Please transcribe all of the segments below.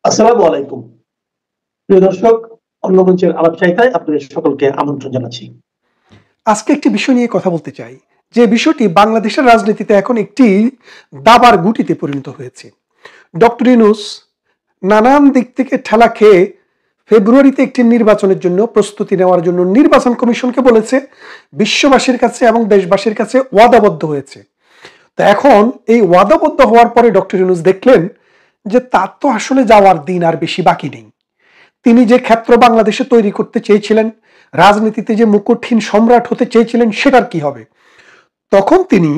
আসসালামু আলাইকুম। প্রিয় দর্শক, অন্য মঞ্চের আলাপচারিতায় আপনাদের সকলকে আমন্ত্রণ জানাচ্ছি। আজকে একটি বিষয় নিয়ে কথা বলতে চাই, যে বিষয়টি বাংলাদেশের রাজনীতিতে এখন একটি দাবার গুটিতে পরিণত হয়েছে। ডক্টর ইউনূস নানান দিক থেকে ঠেলা খেয়ে ফেব্রুয়ারিতে একটি নির্বাচনের জন্য প্রস্তুতি নেওয়ার জন্য নির্বাচন কমিশনকে বলেছে, বিশ্ববাসীর কাছে এবং দেশবাসীর কাছে ওয়াদাবদ্ধ হয়েছে। তো এখন এই ওয়াদাবদ্ধ হওয়ার পরে ডক্টর ইউনূস দেখলেন যে তার তো আসলে যাওয়ার দিন আর বেশি বাকি নেই। তিনি যে ক্ষেত্র বাংলাদেশে তৈরি করতে চেয়েছিলেন, রাজনীতিতে যে মুকুটহীন সম্রাট হতে চেয়েছিলেন, সেটার কি হবে? তখন তিনি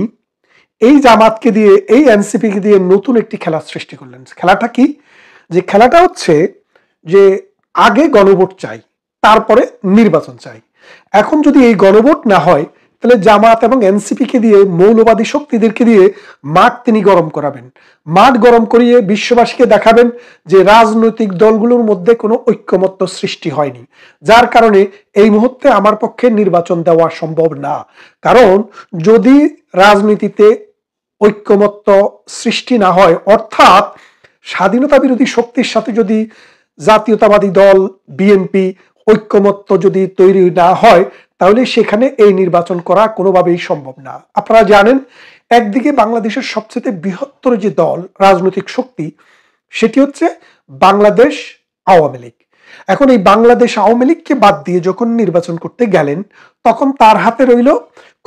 এই জামাতকে দিয়ে, এই এনসিপিকে দিয়ে নতুন একটি খেলার সৃষ্টি করলেন। খেলাটা কি? যে খেলাটা হচ্ছে যে আগে গণভোট চাই, তারপরে নির্বাচন চাই। এখন যদি এই গণভোট না হয়, তাহলে জামাত এবং এনসিপিকে দিয়ে, মৌলবাদী শক্তিদেরকে দিয়ে মাঠ তিনি গরম করাবেন। মাঠ গরম করিয়ে বিশ্ববাসীকে দেখাবেন যে রাজনৈতিক দলগুলোর মধ্যে কোনো ঐক্যমত্য সৃষ্টি হয়নি, যার কারণে এই মুহূর্তে আমার পক্ষে নির্বাচন দেওয়া সম্ভব না। কারণ যদি রাজনীতিতে ঐক্যমত্য সৃষ্টি না হয়, অর্থাৎ স্বাধীনতা বিরোধী শক্তির সাথে যদি জাতীয়তাবাদী দল বিএনপি ঐক্যমত্য যদি তৈরি না হয়, তাহলে সেখানে এই নির্বাচন করা কোনোভাবেই সম্ভব না। আপনারা জানেন, একদিকে বাংলাদেশের সবচেয়ে বৃহত্তর যে দল, রাজনৈতিক শক্তি, সেটি হচ্ছে বাংলাদেশ আওয়ামী লীগ। এখন এই বাংলাদেশ আওয়ামী লীগকে বাদ দিয়ে যখন নির্বাচন করতে গেলেন, তখন তার হাতে রইল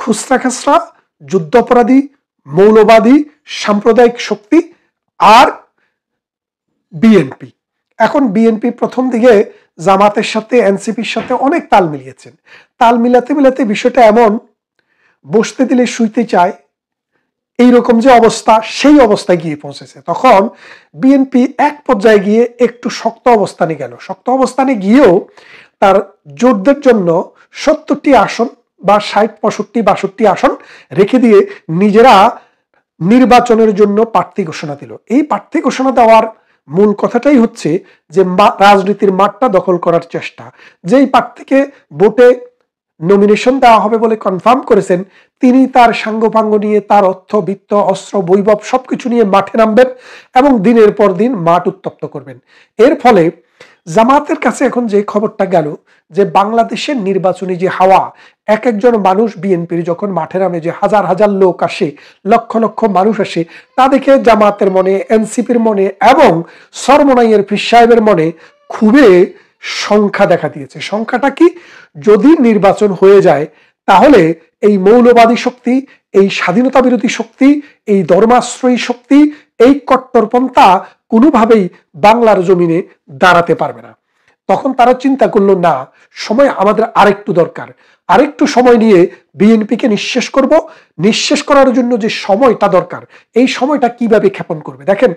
খুচরা খাসরা যুদ্ধাপরাধী, মৌলবাদী, সাম্প্রদায়িক শক্তি আর বিএনপি। এখন বিএনপি প্রথম দিকে জামাতের সাথে, এনসিপির সাথে অনেক তাল মিলিয়েছেন। তাল মিলাতে মিলাতে বিষয়টা এমন, বসতে দিলে শুইতে চায়, এইরকম যে অবস্থা, সেই অবস্থায় গিয়ে পৌঁছেছে। তখন বিএনপি এক পর্যায়ে গিয়ে একটু শক্ত অবস্থানে গেল। শক্ত অবস্থানে গিয়েও তার জোটদের জন্য 70টি আসন বা 60, 65, 62 আসন রেখে দিয়ে নিজেরা নির্বাচনের জন্য প্রার্থী ঘোষণা দিল। এই প্রার্থী ঘোষণা দেওয়ার মূল কথাটাই হচ্ছে যে রাজনীতির মাঠটা দখল করার চেষ্টা। যেই প্রার্থীকে ভোটে নমিনেশন দেওয়া হবে বলে কনফার্ম করেছেন, তিনি তার সাঙ্গপাঙ্গ নিয়ে, তার অর্থ বিত্ত অস্ত্র বৈভব সবকিছু নিয়ে মাঠে নামবেন এবং দিনের পর দিন মাঠ উত্তপ্ত করবেন। এর ফলে জামাতের কাছে এখন যে খবরটা গেল, যে বাংলাদেশের নির্বাচনী যে হাওয়া, এক একজন মানুষ বিএনপির যখন মাঠে নামে, যে হাজার হাজার লোক আসে, লক্ষ লক্ষ মানুষ আসে, তা দেখে জামাতের মনে, এনসিপির মনে এবং সরমনাইয়ের পীর সাহেবের মনে খুবই সংখ্যা দেখা দিয়েছে। সংখ্যাটা কি? যদি নির্বাচন হয়ে যায়, তাহলে এই মৌলবাদী শক্তি, এই স্বাধীনতা বিরোধী শক্তি, এই ধর্মাশ্রয়ী শক্তি, এই কট্টরপন্থা কোনোভাবেই বাংলার জমিনে দাঁড়াতে পারবে না। তখন তারা চিন্তা করলো, না, সময় আমাদের আরেকটু দরকার, আরেকটু সময় নিয়ে বিএনপিকে নিঃশেষ করব। নিঃশেষ করার জন্য যে সময়টা দরকার, এই সময়টা কিভাবে ক্ষেপণ করবে? দেখেন,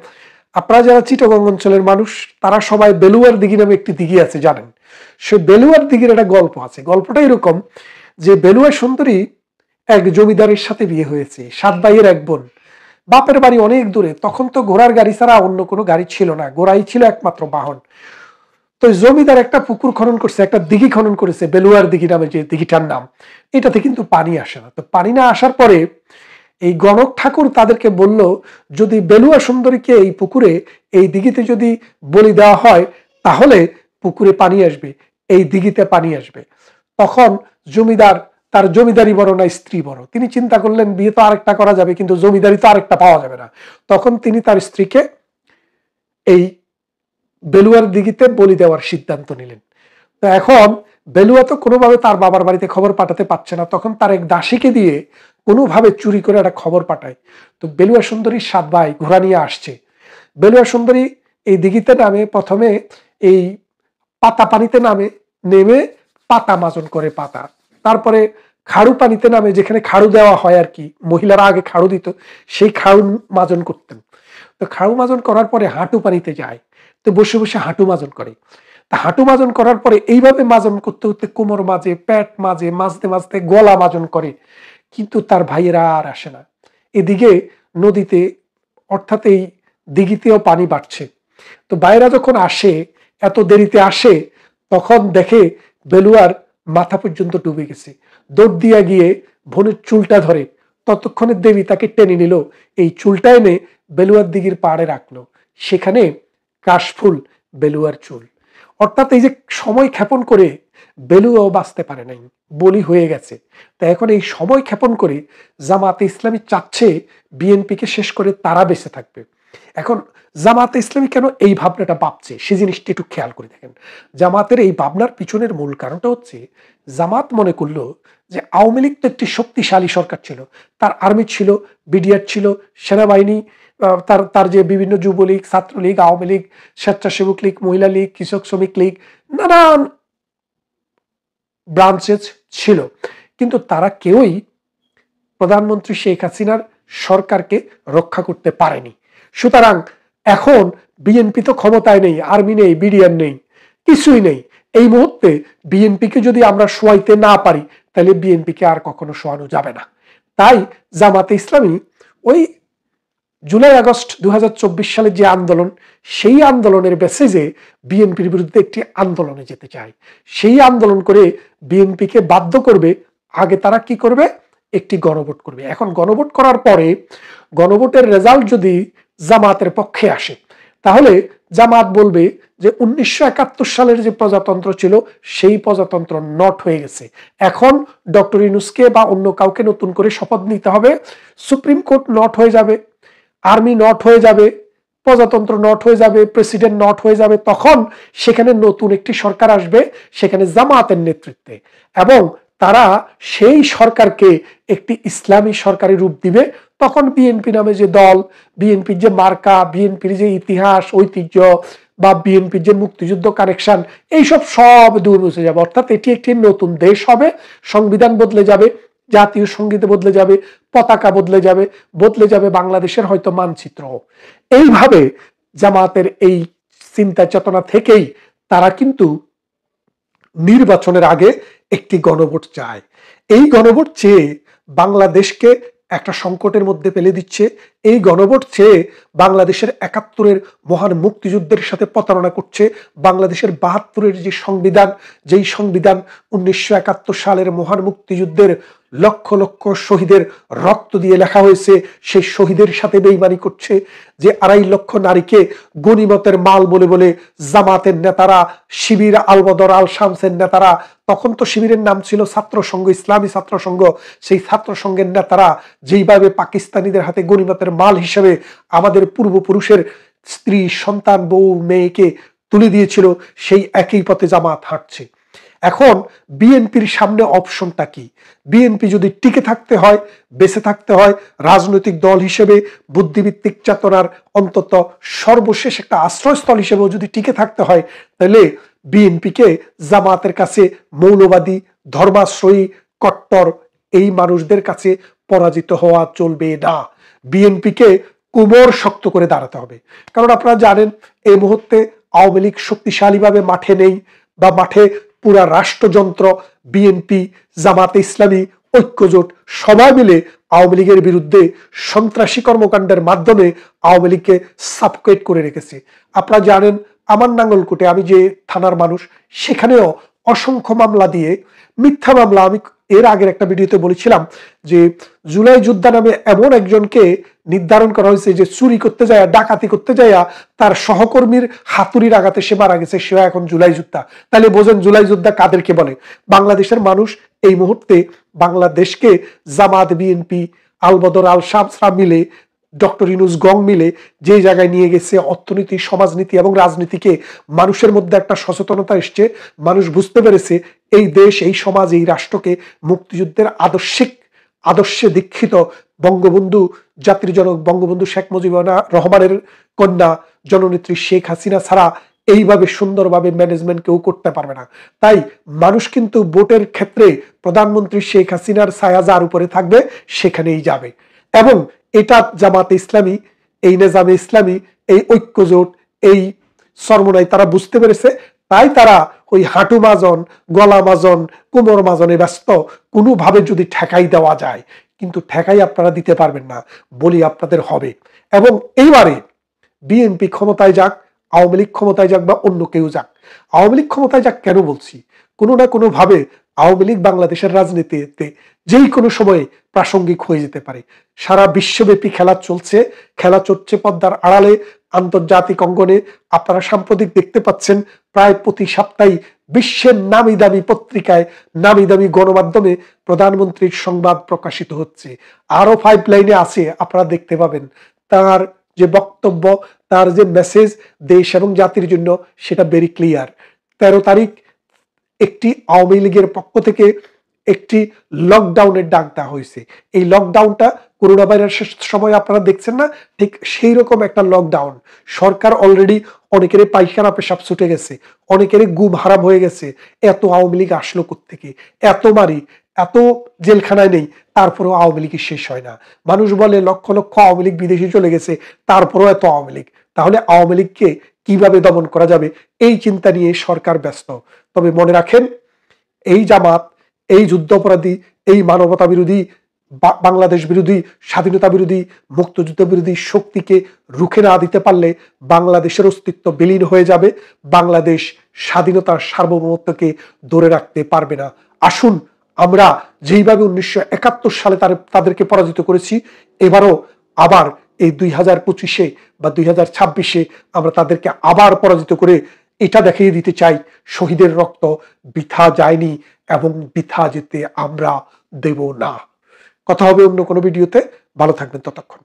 আপনারা যারা চিটাগং অঞ্চলের মানুষ, তারা সবাই বেলুয়ার দিঘি নামে একটি দিঘি আছে, জানেন? সে বেলুয়ার দিঘির একটা গল্প আছে। গল্পটা এরকম যে বেলুয়া সুন্দরী এক জমিদারের সাথে বিয়ে হয়েছে, 7 ভাইয়ের এক বোন। বাপের বাড়ি অনেক দূরে। তখন তো ঘোড়ার গাড়ি ছাড়া অন্য কোনো গাড়ি ছিল না, ঘোড়াই ছিল একমাত্র বাহন। তো জমিদার একটা পুকুর খনন করছে, একটা দিঘি খনন করেছে, বেলুয়ার দিঘি নামে যে দিঘিটার নাম। এটাতে কিন্তু পানি আসে না। তো পানি না আসার পরে এই গণক ঠাকুর তাদেরকে বলল, যদি বেলুয়া সুন্দরীকে এই পুকুরে, এই দিঘিতে যদি বলি দেওয়া হয়, তাহলে পুকুরে পানি আসবে, এই দিঘিতে পানি আসবে। তখন জমিদার, তার জমিদারি বড় না স্ত্রী বড়, তিনি চিন্তা করলেন বিয়ে তো আরেকটা করা যাবে, কিন্তু জমিদারি তো আরেকটা পাওয়া যাবে না। তখন তিনি তার স্ত্রীকে এই বেলুয়ার দিঘিতে বলি দেওয়ার সিদ্ধান্ত নিলেন। তো এখন বেলুয়া তো কোনোভাবে তার বাবার বাড়িতে খবর পাঠাতে পারছে না। তখন তার এক দাসীকে দিয়ে কোনোভাবে চুরি করে একটা খবর পাঠায়। তো বেলুয়া সুন্দরীর 7 ভাই ঘোড়া নিয়ে আসছে। বেলুয়া সুন্দরী এই দিঘিতে নামে, প্রথমে এই পাতা পানিতে নামে, নেমে পাতা মাজন করে পাতা। তারপরে খাড়ু পানিতে নামে, যেখানে খাড়ু দেওয়া হয় আর কি, মহিলারা আগে খাড়ু দিত, সেই খাড়ু মাজন করতেন। তো খাড়ু মাজন করার পরে হাঁটু পানিতে যায়, তো বসে বসে হাঁটু মাজন করে। তা হাঁটু মাজন করার পরে এইভাবে মাজন করতে করতে কোমর মাঝে, পেট মাঝে, মাঝতে মাঝতে গলা মাজন করে, কিন্তু তার ভাইয়েরা আর আসে না। এদিকে নদীতে, অর্থাৎ এই দিঘিতেও পানি বাড়ছে। তো ভাইয়েরা যখন আসে, এত দেরিতে আসে, তখন দেখে বেলুয়ার মাথা পর্যন্ত ডুবে গেছে। দৌড় দিয়া গিয়ে বোনের চুলটা ধরে, ততক্ষণে দেবী তাকে টেনে নিল, এই চুলটা এনে বেলুয়ার দিঘির পাড়ে রাখলো। সেখানে কাশফুল বেলুয়ার চুল। অর্থাৎ এই যে সময় ক্ষেপণ করে বেলুয়াও বাঁচতে পারে নাই, বলি হয়ে গেছে। তা এখন এই সময় ক্ষেপণ করে জামাতে ইসলামী চাচ্ছে বিএনপিকে শেষ করে তারা বেঁচে থাকবে। এখন জামাতে ইসলামী কেন এই ভাবনাটা ভাবছে সে জিনিসটা একটু খেয়াল করে দেখেন। জামাতের এই ভাবনার পিছনের মূল কারণটা হচ্ছে, জামাত মনে করলো যে আওয়ামী লীগ তো একটি শক্তিশালী সরকার ছিল, তার আর্মি ছিল, বিডিআর ছিল, সেনাবাহিনী, তার তার যে বিভিন্ন যুবলীগ, ছাত্রলীগ, আওয়ামী লীগ, স্বেচ্ছাসেবক লীগ, মহিলা লীগ, কৃষক শ্রমিক লীগ, নানান ব্রাঞ্চেস ছিল, কিন্তু তারা কেউই প্রধানমন্ত্রী শেখ হাসিনার সরকারকে রক্ষা করতে পারেনি। সুতরাং এখন বিএনপি তো ক্ষমতায় নেই, আর্মি নেই, বিডিআর নেই, কিছুই নেই। এই মুহূর্তে বিএনপিকে যদি আমরা শোয়াইতে না পারি তাহলে বিএনপিকে আর কখনো শোয়ানো যাবে না। তাই জামাতে ইসলামী ওই জুলাই আগস্ট 2024 সালে যে আন্দোলন, সেই আন্দোলনের বেসিসে বিএনপির বিরুদ্ধে একটি আন্দোলনে যেতে চায়। সেই আন্দোলন করে বিএনপিকে বাধ্য করবে। আগে তারা কি করবে? একটি গণভোট করবে। এখন গণভোট করার পরে গণভোটের রেজাল্ট যদি জামাতের পক্ষে আসে, তাহলে জামাত বলবে যে 1971 সালের যে প্রজাতন্ত্র ছিল সেই প্রজাতন্ত্র নট হয়ে গেছে, এখন ডক্টর ইউনূসকে বা অন্য কাউকে নতুন করে শপথ নিতে হবে। সুপ্রিম কোর্ট নট হয়ে যাবে, আর্মি নট হয়ে যাবে, প্রজাতন্ত্র নট হয়ে যাবে, প্রেসিডেন্ট নট হয়ে যাবে। তখন সেখানে নতুন একটি সরকার আসবে, সেখানে জামাতের নেতৃত্বে, এবং তারা সেই সরকারকে একটি ইসলামী সরকারি রূপ দিবে। তখন বিএনপি নামে যে দল, বিএনপির যে মার্কা, বিএনপির যে ইতিহাস ঐতিহ্য বা বিএনপির যে মুক্তিযুদ্ধ কানেকশন, এইসব সব দূর মুছে যাবে। অর্থাৎ এটি একটি নতুন দেশ হবে, সংবিধান বদলে যাবে, জাতীয় সঙ্গীত বদলে যাবে, পতাকা বদলে যাবে বাংলাদেশের হয়তো মানচিত্র। এইভাবে জামাতের এই চিন্তা চেতনা থেকেই তারা কিন্তু নির্বাচনের আগে একটি গণভোট চায়। এই গণভোট চেয়ে বাংলাদেশকে একটা সংকটের মধ্যে ফেলে দিচ্ছে। এই গণভোট চেয়ে বাংলাদেশের 71-এর মহান মুক্তিযুদ্ধের সাথে প্রতারণা করছে। বাংলাদেশের 72-এর যে সংবিধান, যেই সংবিধান 1971 সালের মহান মুক্তিযুদ্ধের লক্ষ লক্ষ শহীদের রক্ত দিয়ে লেখা হয়েছে, সেই শহীদের সাথে বেইমানি করছে। যে 2.5 লক্ষ নারীকে গনিমতের মাল বলে বলে জামাতের নেতারা, শিবির, আলবদর, আল শামসের নেতারা, তখন তো শিবিরের নাম ছিল ছাত্র সংঘ, ইসলামী ছাত্র সংঘ, সেই ছাত্র সংঘের নেতারা যেইভাবে পাকিস্তানিদের হাতে গনিমতের মাল হিসেবে আমাদের পূর্বপুরুষের স্ত্রী, সন্তান, বউ, মেয়েকে তুলে দিয়েছিল, সেই একই পথে জামাত হাঁটছে। এখন বিএনপির সামনে অপশনটা কি? বিএনপি যদি টিকে থাকতে হয়, বেঁচে থাকতে হয়, রাজনৈতিক দল হিসেবে বুদ্ধিভিত্তিক চেতনার অন্তত সর্বশেষ একটা আশ্রয়স্থল হিসেবেও যদি টিকে থাকতে হয়, তাহলে বিএনপিকে জামাতের কাছে মৌলবাদী, ধর্মাশ্রয়ী, কট্টর এই মানুষদের কাছে পরাজিত হওয়া চলবে না। বিএনপিকে কোমর শক্ত করে দাঁড়াতে হবে। কারণ আপনারা জানেন এই মুহূর্তে আওয়ামী লীগ শক্তিশালীভাবে মাঠে নেই, বা মাঠে পুরা রাষ্ট্রযন্ত্র, বিএনপি, জামাতে ইসলামী, ঐক্যজোট সবাই মিলে আওয়ামী লীগের বিরুদ্ধে সন্ত্রাসী কর্মকাণ্ডের মাধ্যমে আওয়ামী লীগকে সাফোকেট করে রেখেছে। আপনারা জানেন আমার নাঙ্গলকোটে, আমি যে থানার মানুষ, সেখানেও অসংখ্য মামলা দিয়ে, মিথ্যা মামলা। আমি এর আগের একটা ভিডিওতে বলেছিলাম যে জুলাই যোদ্ধা নামে এমন একজনকে নির্ধারণ করা হয়েছে যে চুরি করতে যায়, ডাকাতি করতে যায়, তার সহকর্মীর হাতুড়ির আঘাতে সে মারা গেছে, সে এখন জুলাই যোদ্ধা। তাহলে বোঝেন জুলাই যোদ্ধা কাদেরকে বলে। বাংলাদেশের মানুষ এই মুহূর্তে বাংলাদেশকে জামাত, বিএনপি, আলবদর, আল শামসরা মিলে, ডক্টর ইউনূস গং মিলে যে জায়গায় নিয়ে গেছে, অর্থনীতি, সমাজনীতি এবং রাজনীতিকে, মানুষের মধ্যে একটা সচেতনতা এসছে। মানুষ বুঝতে পেরেছে এই দেশ, এই সমাজ, এই রাষ্ট্রকে মুক্তিযুদ্ধের আদর্শে দীক্ষিত বঙ্গবন্ধু, জাতির জনক বঙ্গবন্ধু শেখ মুজিবুর রহমানের কন্যা জননেত্রী শেখ হাসিনা ছাড়া এইভাবে সুন্দরভাবে ম্যানেজমেন্ট কেউ করতে পারবে না। তাই মানুষ কিন্তু ভোটের ক্ষেত্রে প্রধানমন্ত্রী শেখ হাসিনার ছায়া যার উপরে থাকবে সেখানেই যাবে। এবং এটা জামাতে ইসলামী, এই নেজামে ইসলামী, এই ঐক্যজোট, এই সরমনাই তারা বুঝতে পেরেছে। তাই তারা ওই হাঁটু মাজন, গলা মাজন, কোমর মাজনে ব্যস্ত। কোনোভাবে যদি ঠেকাই দেওয়া যায়, কিন্তু ঠেকাই আপনারা দিতে পারবেন না, বলি আপনাদের হবে। এবং এইবারে বিএনপি ক্ষমতায় যাক, আওয়ামী লীগ ক্ষমতায় যাক, বা অন্য কেউ যাক, আওয়ামী লীগ ক্ষমতায় যাক কেন বলছি, কোনো না কোনো ভাবে আওয়ামী লীগ বাংলাদেশের রাজনীতিতে যেই কোনো সময়ে প্রাসঙ্গিক হয়ে যেতে পারে। সারা বিশ্বব্যাপী খেলা চলছে পদ্মার আড়ালে, আন্তর্জাতিক অঙ্গনে। আপনারা সাম্প্রতিক দেখতে পাচ্ছেন প্রায় প্রতি সপ্তাহে বিশ্বের নামি দামি পত্রিকায়, নামি দামি গণমাধ্যমে প্রধানমন্ত্রীর সংবাদ প্রকাশিত হচ্ছে। আরো পাইপলাইনে আছে, আপনারা দেখতে পাবেন। তার যে বক্তব্য, তার যে মেসেজ দেশ এবং জাতির জন্য, সেটা ভেরি ক্লিয়ার। 13 তারিখ একটি আওয়ামী লীগের পক্ষ থেকে একটি লকডাউনের ডাক দেওয়া হয়েছে। এই লকডাউনটা করোনা ভাইরাসের সময় আপনারা দেখছেন না, ঠিক সেই রকম একটা লকডাউন। সরকার অলরেডি অনেকের পায়খানা পেশাব ছুটে গেছে, অনেকের ঘুম হারাম হয়ে গেছে। এত আওয়ামী লীগ আসলো কোত্থেকে? এত মারি, এত জেলখানায় নেই, তারপরেও আওয়ামী লীগ শেষ হয় না। মানুষ বলে লক্ষ লক্ষ আওয়ামী লীগ বিদেশে চলে গেছে, তারপরেও এত আওয়ামী লীগ। তাহলে আওয়ামী লীগকে কিভাবে দমন করা যাবে, এই চিন্তা নিয়ে সরকার ব্যস্ত। তবে মনে রাখেন, এই জামাত, এই যুদ্ধাপরাধী, এই মানবতা বিরোধী, বাংলাদেশ বিরোধী, স্বাধীনতা বিরোধী, মুক্তিযুদ্ধ বিরোধী শক্তিকে রুখে না দিতে পারলে বাংলাদেশের অস্তিত্ব বিলীন হয়ে যাবে। বাংলাদেশ স্বাধীনতার সার্বভৌমত্বকে ধরে রাখতে পারবে না। আসুন, আমরা যেইভাবে 1971 সালে তাদেরকে পরাজিত করেছি, এবারও আবার এই 2025-এ বা 2026-এ আমরা তাদেরকে আবার পরাজিত করে এটা দেখিয়ে দিতে চাই, শহীদের রক্ত বৃথা যায়নি এবং বৃথা যেতে আমরা দেব না। কথা হবে অন্য কোনো ভিডিওতে। ভালো থাকবেন ততক্ষণ।